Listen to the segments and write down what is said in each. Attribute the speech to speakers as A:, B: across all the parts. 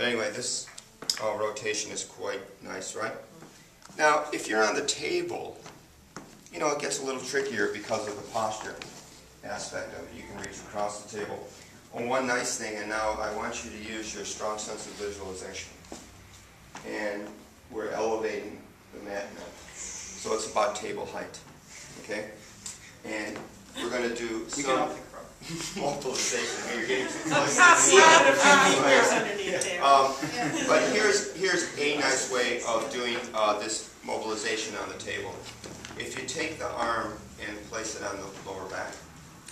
A: anyway, this rotation is quite nice, right? Now, if you're on the table, you know, it gets a little trickier because of the posture aspect of it. You can reach across the table. Well, one nice thing, and now I want you to use your strong sense of visualization. And we're elevating the mat now. So it's about table height, okay? And we're going to do some mobilization. You're getting too close. But here's a nice way of doing this mobilization on the table. If you take the arm and place it on the lower back,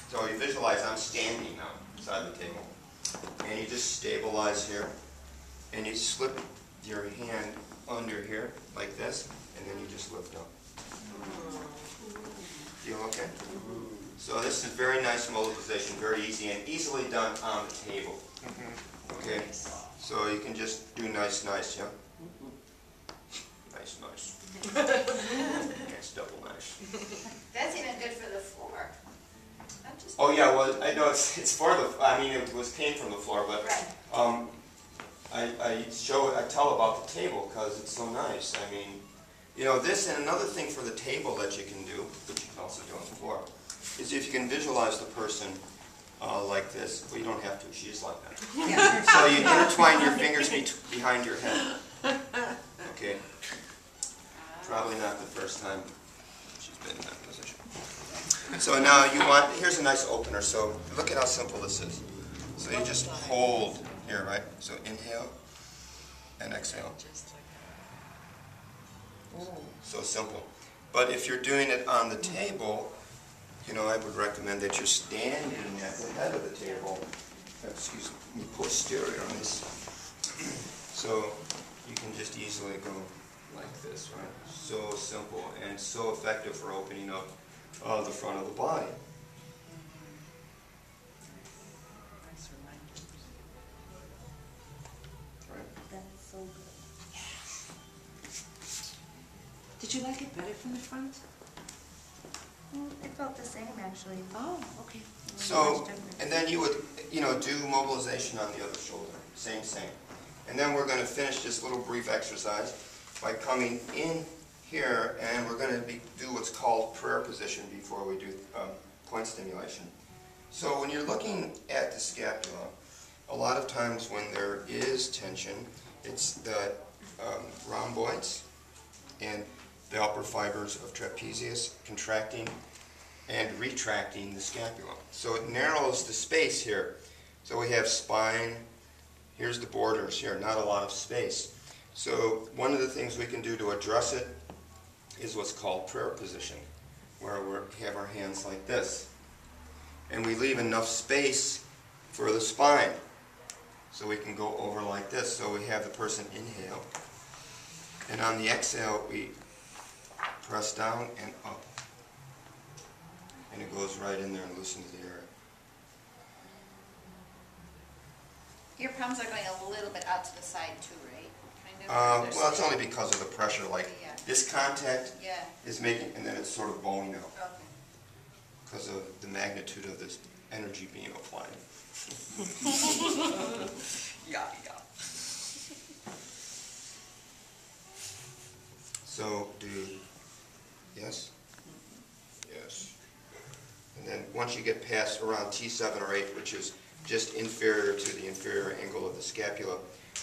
A: so you visualize I'm standing now beside the table, and you just stabilize here, and you slip your hand under here like this, and then you just lift up. Feel okay? So this is very nice mobilization, very easy, and easily done on the table. Okay? So you can just do nice, nice, yeah? Nice, nice. That's double nice.
B: That's even good for the floor.
A: Oh yeah, well I know it's for the. I mean it came from the floor, but
B: right.
A: I tell about the table because it's so nice. I mean, you know this, and another thing for the table that you can do, which you can also do on the floor, is if you can visualize the person like this. Well, you don't have to. She's like that.
B: Yeah.
A: So you intertwine your fingers behind your head. Okay. Probably not the first time she's been in that position. So now here's a nice opener. So look at how simple this is. So you just hold here, right? So inhale and exhale. So simple. But if you're doing it on the table, you know, I would recommend that you're standing at the head of the table. Excuse me, posterior on this. So you can just easily go like this, right? So simple and so effective for opening up the front of the body.
C: Nice reminder.
A: Right?
C: That's so good. Did you like it better from the front?
B: It felt the same actually.
C: Oh, okay.
A: So, and then you would, you know, do mobilization on the other shoulder. Same. And then we're going to finish this little brief exercise by coming in here, and we're going to do what's called prayer position before we do point stimulation. So when you're looking at the scapula, a lot of times when there is tension, it's the rhomboids and the upper fibers of trapezius contracting and retracting the scapula. So it narrows the space here. So we have spine, here's the borders here, not a lot of space. So one of the things we can do to address it is what's called prayer position, where we have our hands like this. And we leave enough space for the spine. So we can go over like this. So we have the person inhale. And on the exhale, we press down and up. And it goes right in there and loosens the area.
B: Your palms are going a little bit out to the side too, right?
A: Well, it's only because of the pressure. Like this contact
B: Yeah.
A: is making, and then it's sort of bowing out
B: Okay.
A: because of the magnitude of this energy being applied. Yeah. So yes? Yes. And then once you get past around T7 or 8, which is just inferior to the inferior angle of the scapula,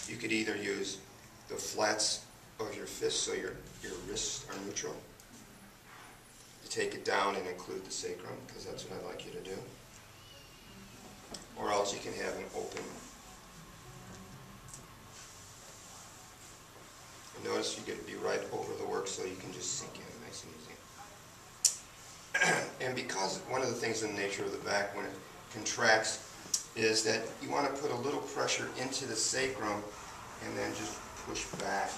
A: you could either use the flats of your fists, so your wrists are neutral, to take it down and include the sacrum, because that's what I'd like you to do. Or else you can have an open. And notice you get to be right over the work so you can just sink in nice and easy. And because one of the things in the nature of the back when it contracts is that you want to put a little pressure into the sacrum and then just push back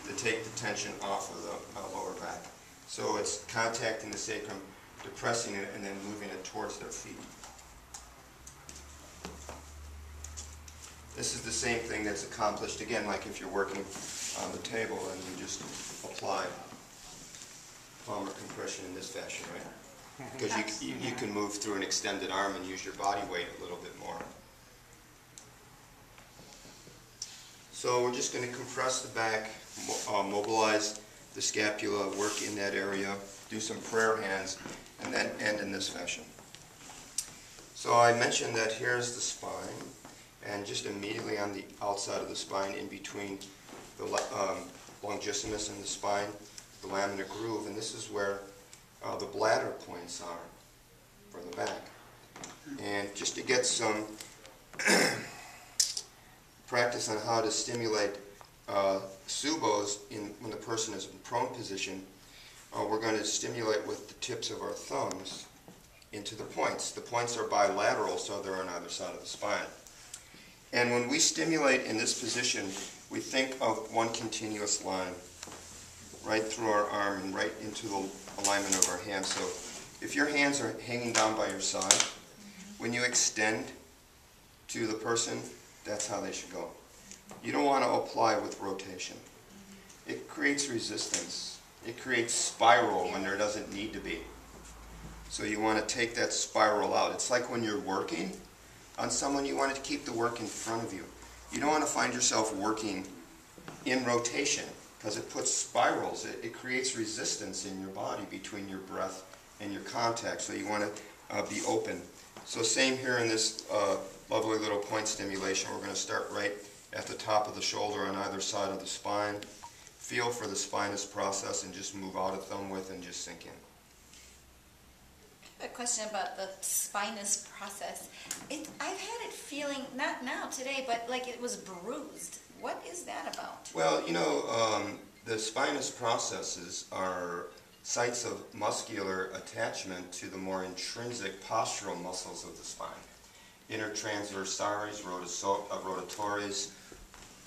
A: to take the tension off of the lower back. So it's contacting the sacrum, depressing it, and then moving it towards their feet. This is the same thing that's accomplished, again, like if you're working on the table and you just apply palmar compression in this fashion, right? Because you can move through an extended arm and use your body weight a little bit more. So we're just going to compress the back, mobilize the scapula, work in that area, do some prayer hands, and then end in this fashion. So I mentioned that here's the spine, and just immediately on the outside of the spine, in between the longissimus and the spine, the laminar groove, and this is where the bladder points are for the back. And just to get some practice on how to stimulate subos when the person is in prone position, we're going to stimulate with the tips of our thumbs into the points. The points are bilateral, so they're on either side of the spine. And when we stimulate in this position, we think of one continuous line right through our arm and right into the alignment of our hands. So if your hands are hanging down by your side, when you extend to the person, that's how they should go. You don't want to apply with rotation. It creates resistance. It creates spiral when there doesn't need to be. So you want to take that spiral out. It's like when you're working on someone, you want to keep the work in front of you. You don't want to find yourself working in rotation because it puts spirals. It creates resistance in your body between your breath and your contact. So you want to be open. So same here in this lovely little point stimulation. We're going to start right at the top of the shoulder on either side of the spine. Feel for the spinous process and just move out a thumb width and just sink in.
B: A question about the spinous process. I've had it feeling, not now, today, but like it was bruised. What is that about?
A: Well, you know, the spinous processes are sites of muscular attachment to the more intrinsic postural muscles of the spine. Intertransversalis, rotatories,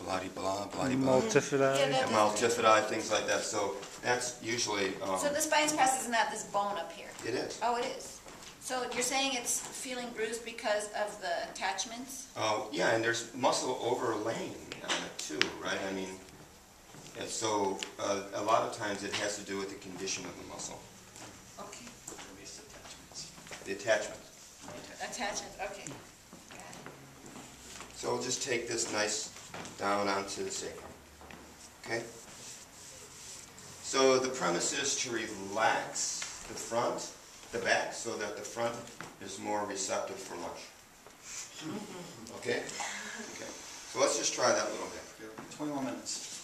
A: blah-de-blah, blah-de-blah.
D: Multifida.
A: And multifida, things like that. So that's usually...
B: So the spinous process is not this bone up here?
A: It is.
B: Oh, it is. So you're saying it's feeling bruised because of the attachments?
A: Yeah, and there's muscle overlaying on it too, right? I mean, and so a lot of times it has to do with the condition of the muscle.
B: Okay.
E: Release attachments.
A: The attachment.
B: Attachments, okay. Got it.
A: So we'll just take this nice down onto the sacrum. Okay? So the premise is to relax the back, so that the front is more receptive for lunch. Okay? Okay. So let's just try that a little bit.
E: 21 minutes.